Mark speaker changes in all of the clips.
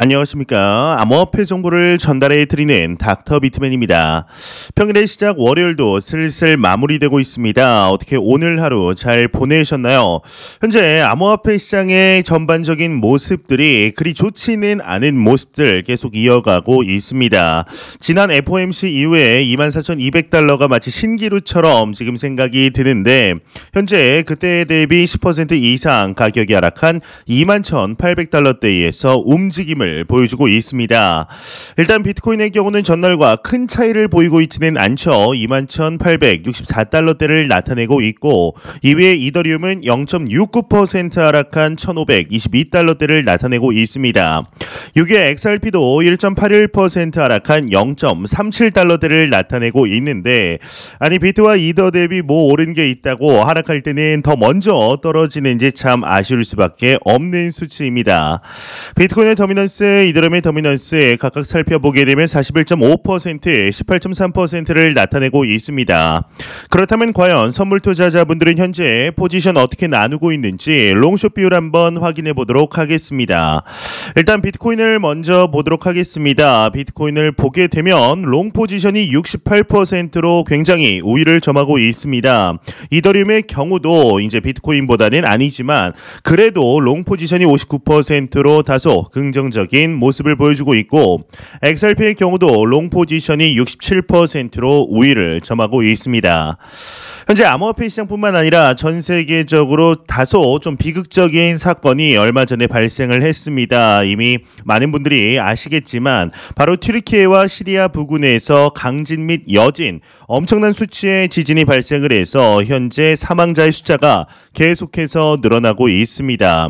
Speaker 1: 안녕하십니까. 암호화폐 정보를 전달해 드리는 닥터 비트맨입니다. 평일의 시작 월요일도 슬슬 마무리되고 있습니다. 어떻게 오늘 하루 잘 보내셨나요? 현재 암호화폐 시장의 전반적인 모습들이 그리 좋지는 않은 모습들 계속 이어가고 있습니다. 지난 FOMC 이후에 24,200달러가 마치 신기루처럼 지금 생각이 드는데 현재 그때 대비 10% 이상 가격이 하락한 21,800달러대에서 움직임을 보여주고 있습니다. 일단 비트코인의 경우는 전날과 큰 차이를 보이고 있지는 않죠. 21,864달러대를 나타내고 있고 이외에 이더리움은 0.69% 하락한 1,522달러대를 나타내고 있습니다. 6위 XRP도 1.81% 하락한 0.37달러대를 나타내고 있는데 아니 비트와 이더 대비 뭐 오른 게 있다고 하락할 때는 더 먼저 떨어지는지 참 아쉬울 수밖에 없는 수치입니다. 비트코인의 더미넌스, 이더리움의 더미넌스 각각 살펴보게 되면 41.5%, 18.3%를 나타내고 있습니다. 그렇다면 과연 선물 투자자분들은 현재 포지션 어떻게 나누고 있는지 롱숏 비율 한번 확인해 보도록 하겠습니다. 일단 비트코인을 먼저 보도록 하겠습니다. 비트코인을 보게 되면 롱 포지션이 68%로 굉장히 우위를 점하고 있습니다. 이더리움의 경우도 이제 비트코인보다는 아니지만 그래도 롱 포지션이 59%로 다소 긍정적인 모습을 보여주고 있고 XRP의 경우도 롱 포지션이 67%로 우위를 점하고 있습니다. 현재 암호화폐 시장뿐만 아니라 전 세계적으로 다소 좀 비극적인 사건이 얼마 전에 발생을 했습니다. 이미 많은 분들이 아시겠지만 바로 튀르키예와 시리아 부근에서 강진 및 여진 엄청난 수치의 지진이 발생을 해서 현재 사망자의 숫자가 계속해서 늘어나고 있습니다.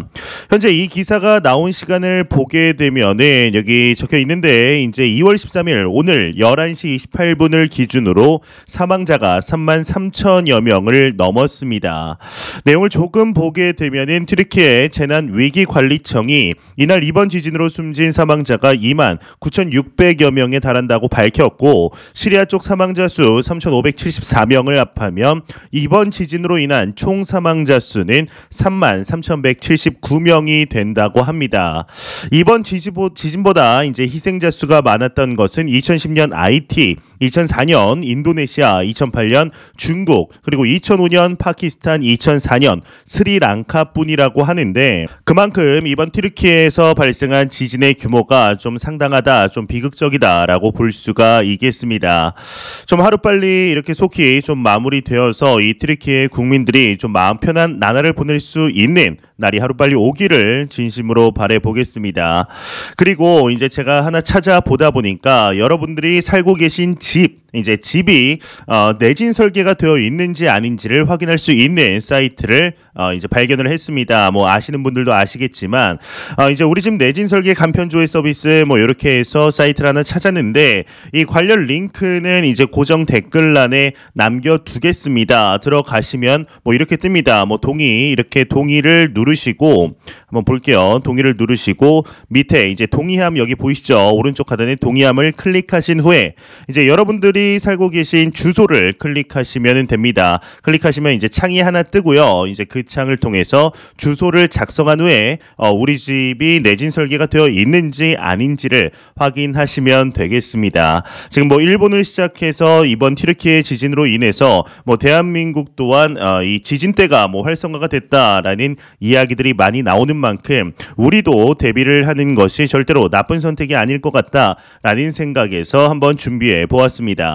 Speaker 1: 현재 이 기사가 나온 시간을 보게 되면은 여기 적혀 있는데 이제 2월 13일 오늘 11시 28분을 기준으로 사망자가 33,000여 명을 넘었습니다. 내용을 조금 보게 되면은 튀르키예 재난위기관리청이 이날 이번 지진으로 숨진 사망자가 29,600여 명에 달한다고 밝혔고 시리아 쪽 사망자 수 3,574명을 합하면 이번 지진으로 인한 총 사망자 수는 33,179명이 된다고 합니다. 이번 지진보다 이제 희생자 수가 많았던 것은 2010년 IT, 2004년 인도네시아, 2008년 중국, 그리고 2005년 파키스탄, 2004년 스리랑카뿐이라고 하는데 그만큼 이번 튀르키예에서 발생한 지진의 규모가 좀 상당하다, 좀 비극적이다라고 볼 수가 있겠습니다. 좀 하루빨리 이렇게 속히 좀 마무리되어서 이 튀르키예 국민들이 좀 마음 편한 나날을 보낼 수 있는 날이 하루빨리 오기를 진심으로 바라보겠습니다. 그리고 이제 제가 하나 찾아보다 보니까 여러분들이 살고 계신 이제 집이 내진 설계가 되어 있는지 아닌지를 확인할 수 있는 사이트를 이제 발견을 했습니다. 뭐 아시는 분들도 아시겠지만 이제 우리 집 내진 설계 간편 조회 서비스 뭐 이렇게 해서 사이트를 하나 찾았는데 이 관련 링크는 이제 고정 댓글란에 남겨두겠습니다. 들어가시면 뭐 이렇게 뜹니다. 뭐 이렇게 동의를 누르시고 한번 볼게요. 동의를 누르시고 밑에 이제 동의함 여기 보이시죠? 오른쪽 하단에 동의함을 클릭하신 후에 이제 여러분들이 살고 계신 주소를 클릭하시면 됩니다. 클릭하시면 이제 창이 하나 뜨고요. 이제 그 창을 통해서 주소를 작성한 후에 우리 집이 내진 설계가 되어 있는지 아닌지를 확인하시면 되겠습니다. 지금 뭐 일본을 시작해서 이번 튀르키예 지진으로 인해서 뭐 대한민국 또한 이 지진대가 뭐 활성화가 됐다라는 이야기들이 많이 나오는 만큼 우리도 대비를 하는 것이 절대로 나쁜 선택이 아닐 것 같다라는 생각에서 한번 준비해 보았습니다.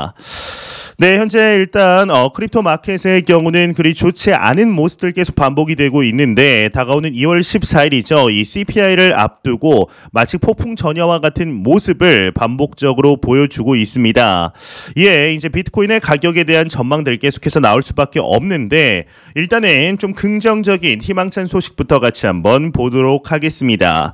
Speaker 1: 네, 현재 일단 크립토 마켓의 경우는 그리 좋지 않은 모습들 계속 반복이 되고 있는데 다가오는 2월 14일이죠. 이 CPI를 앞두고 마치 폭풍 전야와 같은 모습을 반복적으로 보여주고 있습니다. 예, 이제 비트코인의 가격에 대한 전망들 계속해서 나올 수밖에 없는데 일단은 좀 긍정적인 희망찬 소식부터 같이 한번 보도록 하겠습니다.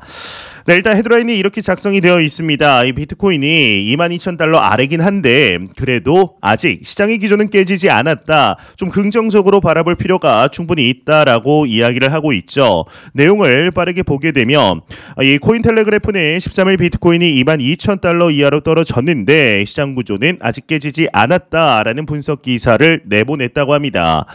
Speaker 1: 네, 일단 헤드라인이 이렇게 작성이 되어 있습니다. 이 비트코인이 22,000달러 아래긴 한데 그래도 아직 시장의 기조는 깨지지 않았다. 좀 긍정적으로 바라볼 필요가 충분히 있다라고 이야기를 하고 있죠. 내용을 빠르게 보게 되면 이 코인텔레그래프는 13일 비트코인이 22,000달러 이하로 떨어졌는데 시장 구조는 아직 깨지지 않았다라는 분석 기사를 내보냈다고 합니다.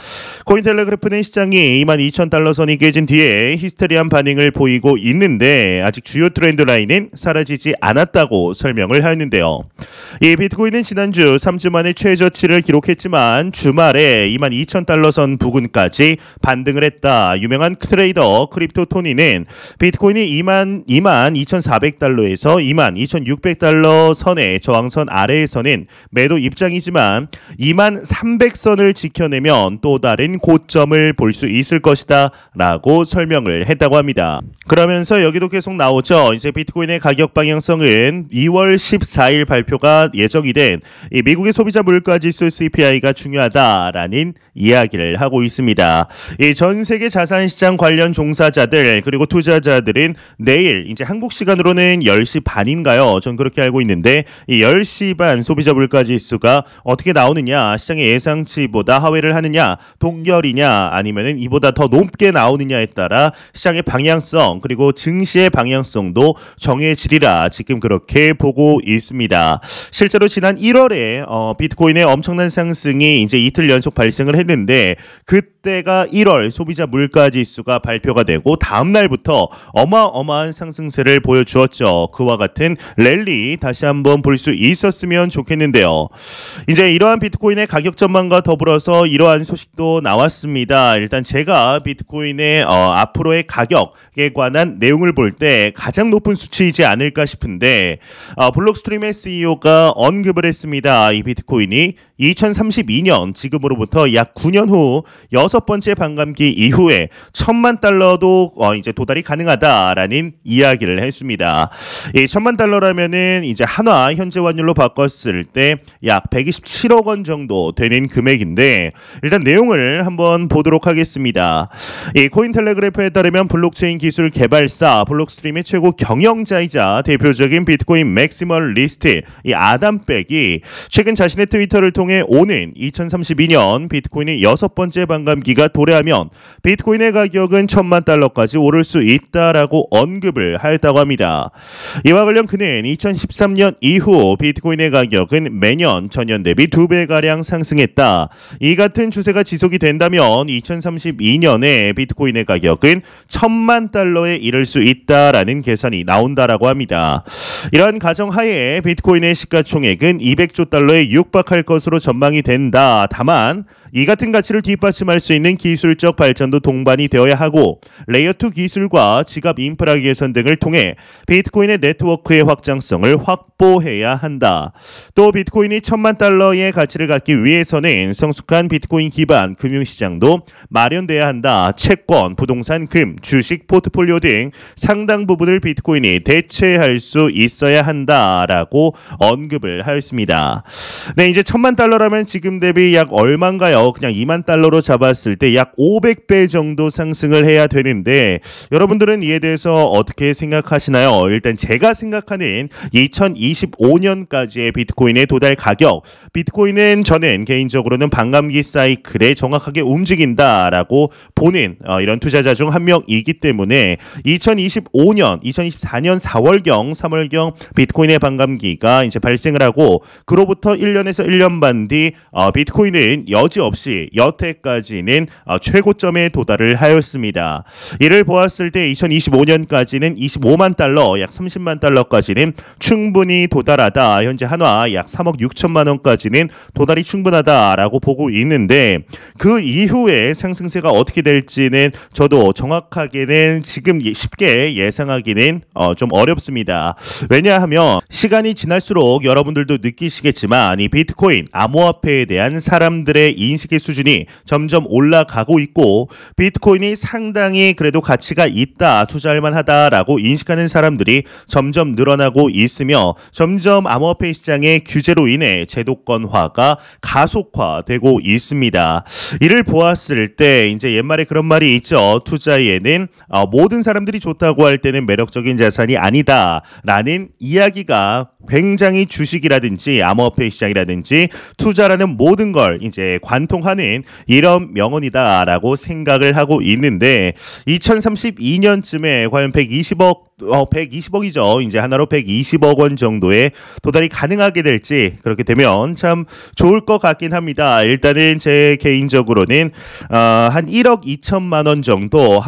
Speaker 1: 코인텔레그래프는 시장이 22,000달러 선이 깨진 뒤에 히스테리한 반응을 보이고 있는데 아직 주요 트렌드 라인은 사라지지 않았다고 설명을 하였는데요. 이 비트코인은 지난주 3주 만에 최저치를 기록했지만 주말에 22,000달러 선 부근까지 반등을 했다. 유명한 트레이더 크립토 토니는 비트코인이 22,400달러에서 22,600달러 선의 저항선 아래에서는 매도 입장이지만 23,300선을 지켜내면 또 다른 고점을 볼 수 있을 것이다 라고 설명을 했다고 합니다. 그러면서 여기도 계속 나오죠. 이제 비트코인의 가격 방향성은 2월 14일 발표가 예정이 된 이 미국의 소비자 물가지수 CPI가 중요하다라는 이야기를 하고 있습니다. 이 전 세계 자산시장 관련 종사자들 그리고 투자자들은 내일 이제 한국 시간으로는 10시 반인가요? 전 그렇게 알고 있는데 이 10시 반 소비자 물가지수가 어떻게 나오느냐, 시장의 예상치보다 하회를 하느냐, 동결이냐, 아니면은 이보다 더 높게 나오느냐에 따라 시장의 방향성 그리고 증시의 방향성도 정해지리라 지금 그렇게 보고 있습니다. 실제로 지난 1월에 비트코인의 엄청난 상승이 이제 이틀 연속 발생을 했는데 그때가 1월 소비자 물가지수가 발표가 되고 다음 날부터 어마어마한 상승세를 보여주었죠. 그와 같은 랠리 다시 한번 볼 수 있었으면 좋겠는데요. 이제 이러한 비트코인의 가격 전망과 더불어서 이러한 소식도 나왔습니다. 일단 제가 비트코인의 앞으로의 가격에 관한 내용을 볼 때 가장 높은 수치이지 않을까 싶은데 블록스트림의 CEO가 언급을 했습니다. 이 비트코인이 2032년 지금으로부터 약 9년 후 6번째 반감기 이후에 1,000만 달러도 이제 도달이 가능하다라는 이야기를 했습니다. 이 1,000만 달러라면은 이제 한화 현재 환율로 바꿨을 때 약 127억 원 정도 되는 금액인데 일단 내용을 한번 보도록 하겠습니다. 이 코인텔레그래프에 따르면 블록체인 기술 개발사 블록스트림의 최고 경영자이자 대표적인 비트코인 맥시멀리스트 이 아담백이 최근 자신의 트위터를 통해 오는 2032년 비트코인의 6번째 반감기가 도래하면 비트코인의 가격은 1,000만 달러까지 오를 수 있다라고 언급을 하였다고 합니다. 이와 관련 그는 2013년 이후 비트코인의 가격은 매년 전년 대비 2배가량 상승했다. 이 같은 추세가 지속이 된다면 2032년에 비트코인의 가격은 1,000만 달러에 이를 수 있다라는 계산이 나온다라고 합니다. 이러한 가정하에 비트코인의 시가총액은 200조 달러에 육박할 것으로 전망이 된다. 다만 이 같은 가치를 뒷받침할 수 있는 기술적 발전도 동반이 되어야 하고 레이어2 기술과 지갑 인프라 개선 등을 통해 비트코인의 네트워크의 확장성을 확보해야 한다. 또 비트코인이 1,000만 달러의 가치를 갖기 위해서는 성숙한 비트코인 기반 금융시장도 마련돼야 한다. 채권, 부동산, 금, 주식, 포트폴리오 등 상당 부분을 비트코인이 대체할 수 있어야 한다라고 언급을 하였습니다. 네, 이제 1,000만 달러라면 지금 대비 약 얼마인가요? 그냥 2만 달러로 잡았을 때 약 500배 정도 상승을 해야 되는데 여러분들은 이에 대해서 어떻게 생각하시나요? 일단 제가 생각하는 2025년까지의 비트코인의 도달 가격, 비트코인은 저는 개인적으로는 반감기 사이클에 정확하게 움직인다라고 보는 이런 투자자 중 한 명이기 때문에 2025년, 2024년 4월경, 3월경 비트코인의 반감기가 이제 발생을 하고 그로부터 1년에서 1년 반 뒤 비트코인은 여지없이 여태까지는 최고점에 도달을 하였습니다. 이를 보았을 때 2025년까지는 25만 달러, 약 30만 달러까지는 충분히 도달하다. 현재 한화 약 3억 6천만 원까지는 도달이 충분하다라고 보고 있는데 그 이후에 상승세가 어떻게 될지는 저도 정확하게는 지금 쉽게 예상하기는 좀 어렵습니다. 왜냐하면 시간이 지날수록 여러분들도 느끼시겠지만 이 비트코인, 암호화폐에 대한 사람들의 인식의 수준이 점점 올라가고 있고 비트코인이 상당히 그래도 가치가 있다, 투자할 만하다라고 인식하는 사람들이 점점 늘어나고 있으며 점점 암호화폐 시장의 규제로 인해 제도권화가 가속화되고 있습니다. 이를 보았을 때 이제 옛말에 그런 말이 있죠. 투자에는 모든 사람들이 좋다고 할 때는 매력적인 자산이 아니다라는 이야기가 굉장히 주식이라든지 암호화폐 시장이라든지 투자라는 모든 걸 이제 관통하는 이런 명언이다라고 생각을 하고 있는데 2032년쯤에 과연 120억 120억이죠. 이제 하나로 120억 원 정도에 도달이 가능하게 될지 그렇게 되면 참 좋을 것 같긴 합니다. 일단은 제 개인적으로는 한 1억 2천만 원 정도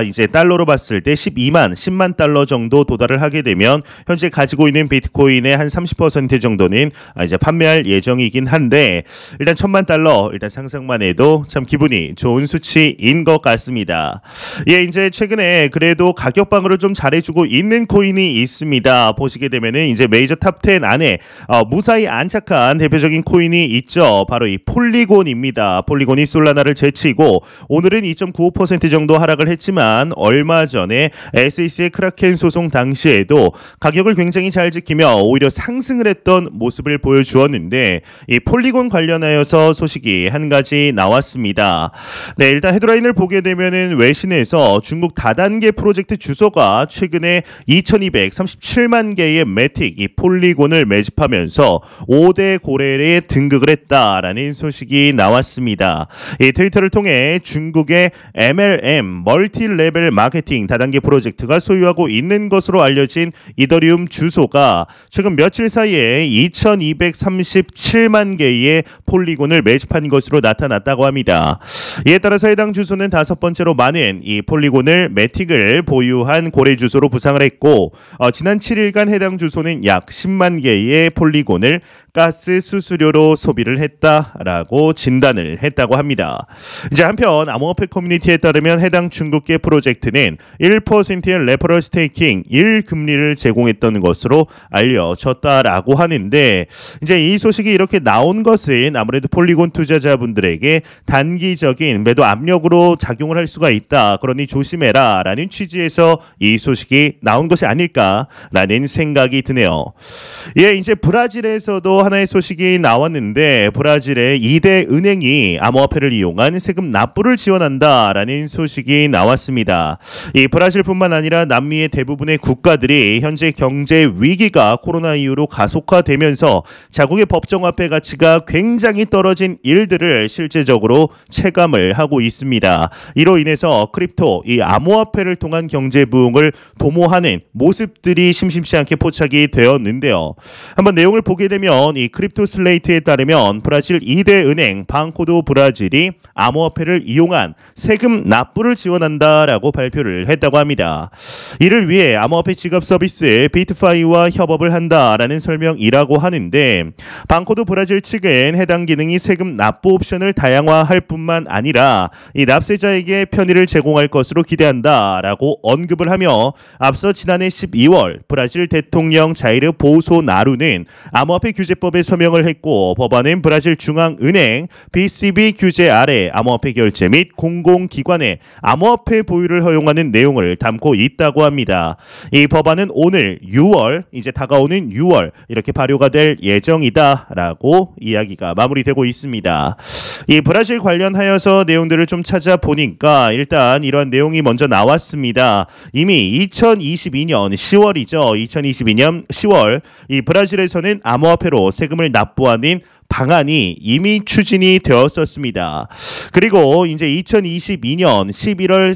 Speaker 1: 이제 달러로 봤을 때 10만 달러 정도 도달을 하게 되면 현재 가지고 있는 비트코인의 한 30% 정도는 이제 판매할 예정이긴 한데 일단 1,000만 달러 일단 상상만 해도 참 기분이 좋은 수치인 것 같습니다. 예, 이제 최근에 그래도 가격방어를 좀 잘해주고 있는 코인이 있습니다. 보시게 되면은 이제 메이저 탑 10 안에 무사히 안착한 대표적인 코인이 있죠. 바로 이 폴리곤입니다. 폴리곤이 솔라나를 제치고 오늘은 2.95% 정도 하락을 했지만 얼마 전에 SEC의 크라켄 소송 당시에도 가격을 굉장히 잘 지키며 오히려 상승을 했던 모습을 보여주었는데 이 폴리곤 관련하여서 소식이 한 가지 나왔습니다. 네, 일단 헤드라인을 보게 되면은 외신에서 중국 다단계 프로젝트 주소가 최근에 2,237만 개의 매틱 이 폴리곤을 매집하면서 5대 고래에 등극을 했다라는 소식이 나왔습니다. 이 트위터를 통해 중국의 MLM 멀티레벨 마케팅 다단계 프로젝트가 소유하고 있는 것으로 알려진 이더리움 주소가 최근 며칠 사이에 2,237만 개의 폴리곤을 매집한 것으로 나타났다고 합니다. 이에 따라서 해당 주소는 5번째로 많은 이 폴리곤을 매틱을 보유한 고래 주소로 부상을 했고 지난 7일간 해당 주소는 약 10만 개의 폴리곤을 가스 수수료로 소비를 했다라고 진단을 했다고 합니다. 이제 한편 암호화폐 커뮤니티에 따르면 해당 중국계 프로젝트는 1%의 레퍼럴 스테이킹 1금리를 제공했던 것으로 알려졌다라고 하는데 이제 이 소식이 이렇게 나온 것은 아무래도 폴리곤 투자자분들에게 단기적인 매도 압력으로 작용을 할 수가 있다. 그러니 조심해라 라는 취지에서 이 소식이 나온 것이 아닐까라는 생각이 드네요. 예, 이제 브라질에서도 하나의 소식이 나왔는데 브라질의 2대 은행이 암호화폐를 이용한 세금 납부를 지원한다라는 소식이 나왔습니다. 이 브라질뿐만 아니라 남미의 대부분의 국가들이 현재 경제 위기가 코로나 이후로 가속화되면서 자국의 법정화폐 가치가 굉장히 떨어진 일들을 실제적으로 체감을 하고 있습니다. 이로 인해서 크립토, 이 암호화폐를 통한 경제 부흥을 도모하는 모습들이 심심치 않게 포착이 되었는데요. 한번 내용을 보게 되면 이 크립토 슬레이트에 따르면 브라질 2대 은행 방코도 브라질이 암호화폐를 이용한 세금 납부를 지원한다라고 발표를 했다고 합니다. 이를 위해 암호화폐 지급 서비스 비트파이와 협업을 한다라는 설명이라고 하는데 방코도 브라질 측은 해당 기능이 세금 납부 옵션을 다양화할 뿐만 아니라 이 납세자에게 편의를 제공할 것으로 기대한다라고 언급을 하며 앞서 지난해 12월 브라질 대통령 자이르 보소나루는 암호화폐 규제법에 서명을 했고 법안은 브라질 중앙은행 BCB 규제 아래 암호화폐 결제 및 공공기관의 암호화폐 보유를 허용하는 내용을 담고 있다고 합니다. 이 법안은 오늘 6월 이제 다가오는 6월 이렇게 발효가 될 예정이다라고 이야기가 마무리되고 있습니다. 이 브라질 관련하여서 내용들을 좀 찾아보니까 일단 이러한 내용이 먼저 나왔습니다. 이미 2022년 10월이죠. 2022년 10월 이 브라질에서는 암호화폐로 세금을 납부하는 방안이 이미 추진이 되었었습니다. 그리고 이제 2022년 11월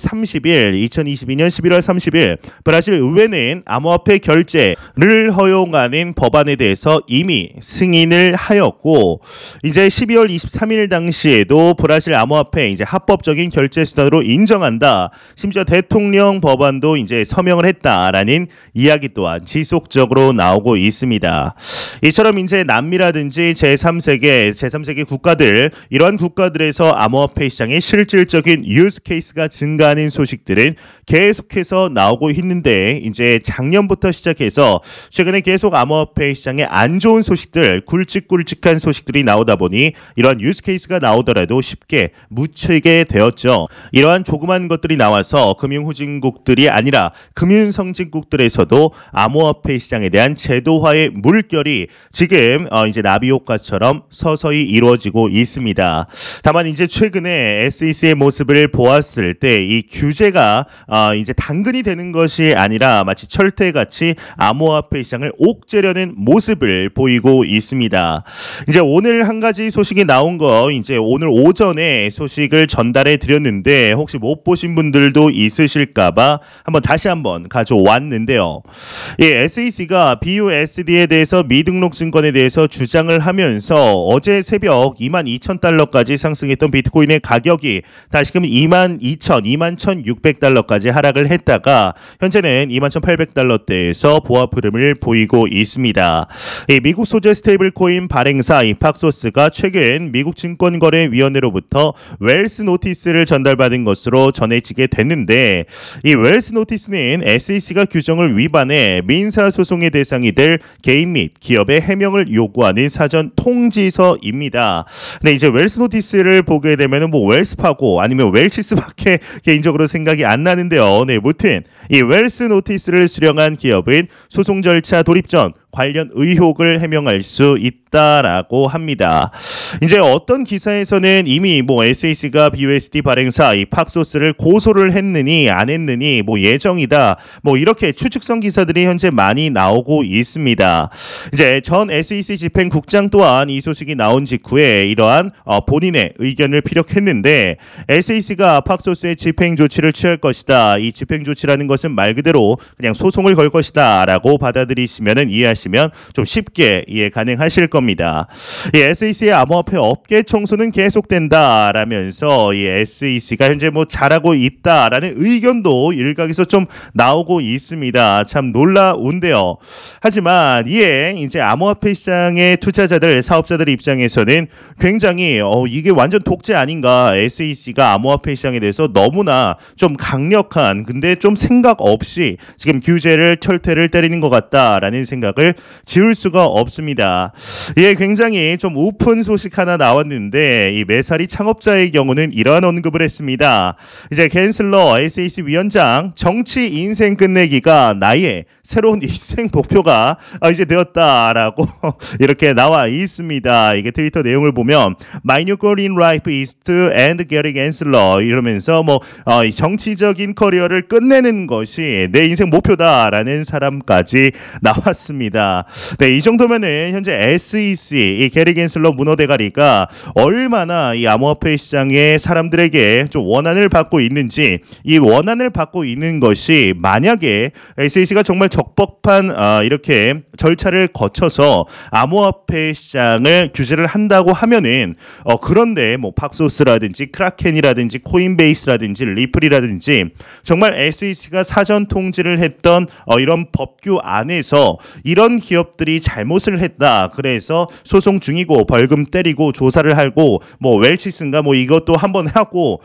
Speaker 1: 30일 브라질 의회는 암호화폐 결제를 허용하는 법안에 대해서 이미 승인을 하였고 이제 12월 23일 당시에도 브라질 암호화폐 이제 합법적인 결제 수단으로 인정한다. 심지어 대통령 법안도 이제 서명을 했다라는 이야기 또한 지속적으로 나오고 있습니다. 이처럼 이제 남미라든지 제3세계 국가들 이러한 국가들에서 암호화폐 시장의 실질적인 유스 케이스가 증가하는 소식들은 계속해서 나오고 있는데 이제 작년부터 시작해서 최근에 계속 암호화폐 시장에 안 좋은 소식들 굵직굵직한 소식들이 나오다 보니 이러한 유스 케이스가 나오더라도 쉽게 묻히게 되었죠. 이러한 조그만 것들이 나와서 금융후진국들이 아니라 금융성진국들에서도 암호화폐 시장에 대한 제도화의 물결이 지금 이제 나비 효과처럼 것처럼 서서히 이루어지고 있습니다. 다만 이제 최근에 SEC의 모습을 보았을 때 이 규제가 이제 당근이 되는 것이 아니라 마치 철퇴같이 암호화폐 시장을 옥죄려는 모습을 보이고 있습니다. 이제 오늘 한 가지 소식이 나온 거 이제 오늘 오전에 소식을 전달해 드렸는데 혹시 못 보신 분들도 있으실까봐 다시 한번 가져왔는데요. 이 SEC가 BUSD에 대해서 미등록 증권에 대해서 주장을 하면서 어제 새벽 22,000달러까지 상승했던 비트코인의 가격이 다시금 22,000, 21,600달러까지 하락을 했다가 현재는 21,800달러대에서 보합 흐름을 보이고 있습니다. 이 미국 소재 스테이블 코인 발행사 이 팍소스가 최근 미국 증권거래위원회로부터 웰스 노티스를 전달받은 것으로 전해지게 됐는데 이 웰스 노티스는 SEC가 규정을 위반해 민사소송의 대상이 될 개인 및 기업의 해명을 요구하는 사전 통지서입니다. 근데 이제 웰스 노티스를 보게 되면은 뭐 웰스파고 아니면 웰치스밖에 개인적으로 생각이 안 나는데요. 네, 무튼 이 웰스 노티스를 수령한 기업은 소송 절차 돌입 전 관련 의혹을 해명할 수 있다라고 합니다. 이제 어떤 기사에서는 이미 뭐 SEC가 BUSD 발행사 이 팍소스를 고소를 했느니 안 했느니 뭐 예정이다 뭐 이렇게 추측성 기사들이 현재 많이 나오고 있습니다. 이제 전 SEC 집행국장 또한 이 소식이 나온 직후에 이러한 본인의 의견을 피력했는데 SEC가 팍소스의 집행 조치를 취할 것이다. 이 집행 조치라는 것은 말 그대로 그냥 소송을 걸 것이다라고 받아들이시면은 이해하시면 좀 쉽게 이해 가능하실 겁니다. 이 SEC의 암호화폐 업계 청소는 계속된다라면서 이 SEC가 현재 뭐 잘하고 있다라는 의견도 일각에서 좀 나오고 있습니다. 참 놀라운데요. 하지만 이에 이제 암호화폐 시장의 투자자들, 사업자들 입장에서는 굉장히 이게 완전 독재 아닌가? SEC가 암호화폐 시장에 대해서 너무나 좀 강력한 근데 좀 생각 없이 지금 규제를 철퇴를 때리는 것 같다라는 생각을 지울 수가 없습니다. 예, 굉장히 좀 우픈 소식 하나 나왔는데 이 메사리 창업자의 경우는 이러한 언급을 했습니다. 이제 갠슬러 SEC 위원장 정치 인생 끝내기가 나의 새로운 인생 목표가 이제 되었다라고 이렇게 나와 있습니다. 이게 트위터 내용을 보면 My new goal in life is to end Gary Gensler 이러면서 뭐 정치적인 커리어를 끝내는 것이 내 인생 목표다라는 사람까지 나왔습니다. 네, 이 정도면은 현재 SEC 이 게리 갠슬러 문어 대가리가 얼마나 이 암호화폐 시장의 사람들에게 좀 원한을 받고 있는지 이 원한을 받고 있는 것이 만약에 SEC가 정말 적법한 이렇게 절차를 거쳐서 암호화폐 시장을 규제를 한다고 하면은 그런데 뭐 팍소스라든지 크라켄이라든지 코인베이스라든지 리플이라든지 정말 SEC가 사전 통지를 했던 이런 법규 안에서 이런 기업들이 잘못을 했다. 그래서 소송 중이고 벌금 때리고 조사를 하고 뭐 웰치스인가 뭐 이것도 한번 하고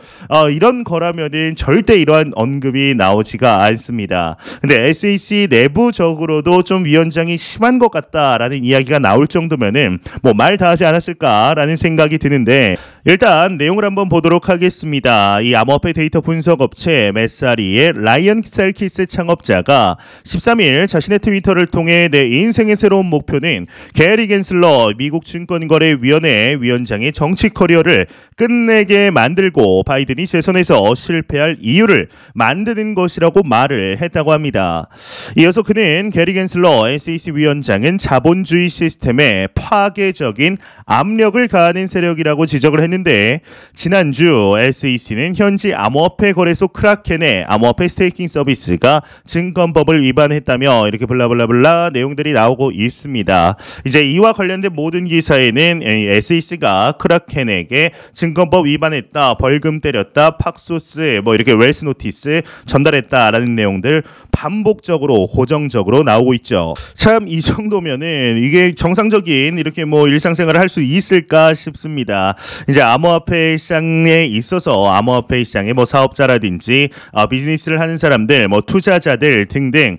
Speaker 1: 이런 거라면은 절대 이러한 언급이 나오지가 않습니다. 근데 SEC 내부적으로도 좀 위원장이 심한 것 같다라는 이야기가 나올 정도면은 뭐 말 다 하지 않았을까라는 생각이 드는데 일단 내용을 한번 보도록 하겠습니다. 이 암호화폐 데이터 분석 업체 메사리의 라이언 셀키스 창업자가 13일 자신의 트위터를 통해 내 인생의 새로운 목표는 게리 갠슬러 미국 증권거래위원회 위원장의 정치 커리어를 끝내게 만들고 바이든이 재선에서 실패할 이유를 만드는 것이라고 말을 했다고 합니다. 이어서 그는 게리 갠슬러 SEC 위원장은 자본주의 시스템에 파괴적인 압력을 가하는 세력이라고 지적을 했는데 지난주 SEC는 현지 암호화폐 거래소 크라켄의 암호화폐 스테이킹 서비스가 증권법을 위반했다며 이렇게 블라블라블라 내용들이 나오고 있습니다. 이제 이와 관련된 모든 기사에는 SEC가 크라켄에게 증권법 위반했다, 벌금 때렸다, 팍소스 뭐 이렇게 웰스 노티스 전달했다라는 내용들 반복적으로 고정적으로 나오고 있죠. 참 이 정도면은 이게 정상적인 이렇게 뭐 일상생활을 할 수 있을까 싶습니다. 이제 암호화폐 시장에 있어서 암호화폐 시장의 뭐 사업자라든지 비즈니스를 하는 사람들, 뭐 투자자들 등등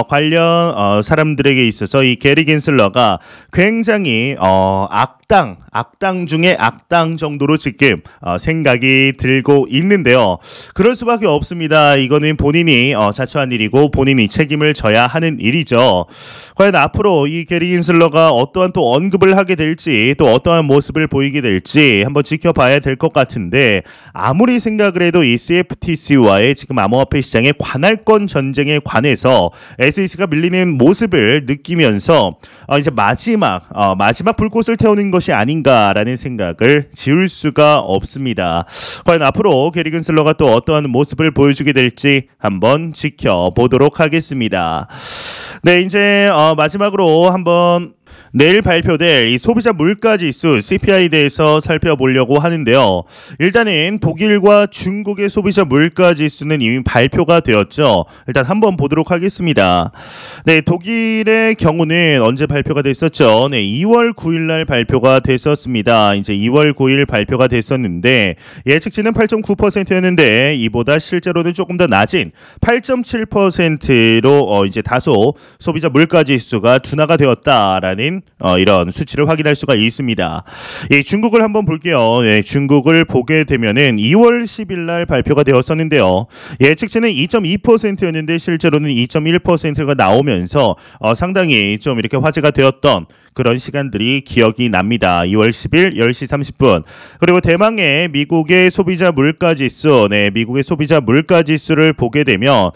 Speaker 1: 관련 사람들에게 있어서 이 게리 갠슬러가 굉장히 악당 중에 악당 정도로 지금 생각이 들고 있는데요. 그럴 수밖에 없습니다. 이거는 본인이 자처한 일이고 본인이 책임을 져야 하는 일이죠. 과연 앞으로 이 게리 긴슬러가 어떠한 또 언급을 하게 될지 또 어떠한 모습을 보이게 될지 한번 지켜봐야 될 것 같은데, 아무리 생각을 해도 이 CFTC와의 지금 암호화폐 시장의 관할권 전쟁에 관해서 SEC가 밀리는 모습을 느끼면서 이제 마지막 불꽃을 태우는 것이 아닌가라는 생각을 지울 수가 없습니다. 과연 앞으로 게리 긴슬러가 또 어떠한 모습을 보여주게 될지 한번 지켜보도록 하겠습니다. 네, 이제 마지막으로 한번 내일 발표될 이 소비자 물가지수 CPI에 대해서 살펴보려고 하는데요. 일단은 독일과 중국의 소비자 물가지수는 이미 발표가 되었죠. 일단 한번 보도록 하겠습니다. 네, 독일의 경우는 언제 발표가 됐었죠? 네, 2월 9일 날 발표가 됐었습니다. 이제 2월 9일 발표가 됐었는데 예측치는 8.9%였는데 이보다 실제로는 조금 더 낮은 8.7%로 이제 다소 소비자 물가지수가 둔화가 되었다라는 이런 수치를 확인할 수가 있습니다. 예, 중국을 한번 볼게요. 예, 중국을 보게 되면은 2월 10일 날 발표가 되었었는데요. 예측치는 2.2%였는데 실제로는 2.1%가 나오면서 상당히 좀 이렇게 화제가 되었던 그런 시간들이 기억이 납니다. 2월 10일 10시 30분. 그리고 대망의 미국의 소비자 물가지수, 네, 미국의 소비자 물가지수를 보게 되면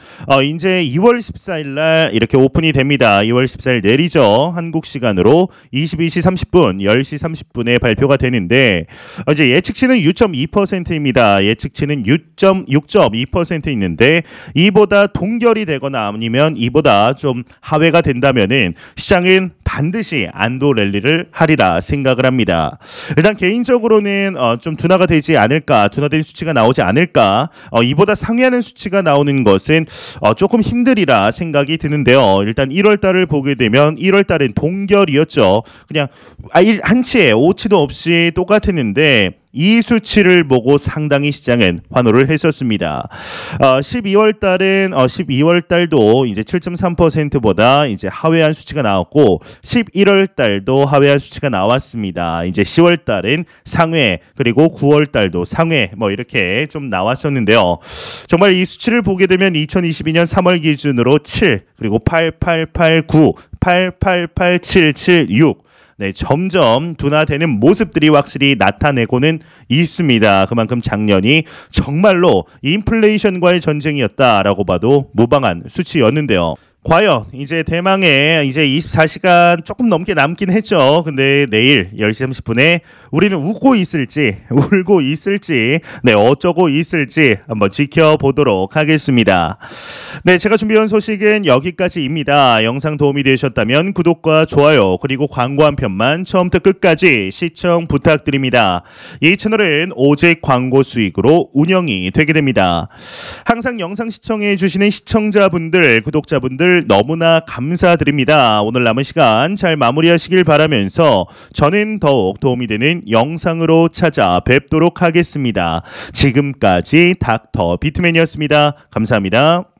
Speaker 1: 이제 2월 14일 날 이렇게 오픈이 됩니다. 2월 14일 내리죠. 한국 시간으로 22시 30분, 10시 30분에 발표가 되는데 이제 예측치는 6.2%입니다. 예측치는 6.2% 있는데 이보다 동결이 되거나 아니면 이보다 좀 하회가 된다면은 시장은 반드시 안도 랠리를 하리라 생각을 합니다. 일단 개인적으로는 좀 둔화가 되지 않을까, 둔화된 수치가 나오지 않을까, 이보다 상회하는 수치가 나오는 것은 조금 힘들이라 생각이 드는데요. 일단 1월 달을 보게 되면 1월 달은 동결이었죠. 그냥 한치의 오치도 없이 똑같았는데 이 수치를 보고 상당히 시장은 환호를 했었습니다. 12월 달도 이제 7.3%보다 이제 하회한 수치가 나왔고 11월 달도 하회한 수치가 나왔습니다. 이제 10월 달은 상회, 그리고 9월 달도 상회 뭐 이렇게 좀 나왔었는데요. 정말 이 수치를 보게 되면 2022년 3월 기준으로 7, 그리고 8889, 888776, 네, 점점 둔화되는 모습들이 확실히 나타내고는 있습니다. 그만큼 작년이 정말로 인플레이션과의 전쟁이었다라고 봐도 무방한 수치였는데요. 과연 이제 대망의 이제 24시간 조금 넘게 남긴 했죠. 근데 내일 10시 30분에 우리는 웃고 있을지 울고 있을지, 네, 어쩌고 있을지 한번 지켜보도록 하겠습니다. 네, 제가 준비한 소식은 여기까지입니다. 영상 도움이 되셨다면 구독과 좋아요 그리고 광고 한 편만 처음부터 끝까지 시청 부탁드립니다. 이 채널은 오직 광고 수익으로 운영이 되게 됩니다. 항상 영상 시청해 주시는 시청자분들, 구독자분들 너무나 감사드립니다. 오늘 남은 시간 잘 마무리하시길 바라면서 저는 더욱 도움이 되는 영상으로 찾아뵙도록 하겠습니다. 지금까지 닥터 비트맨이었습니다. 감사합니다.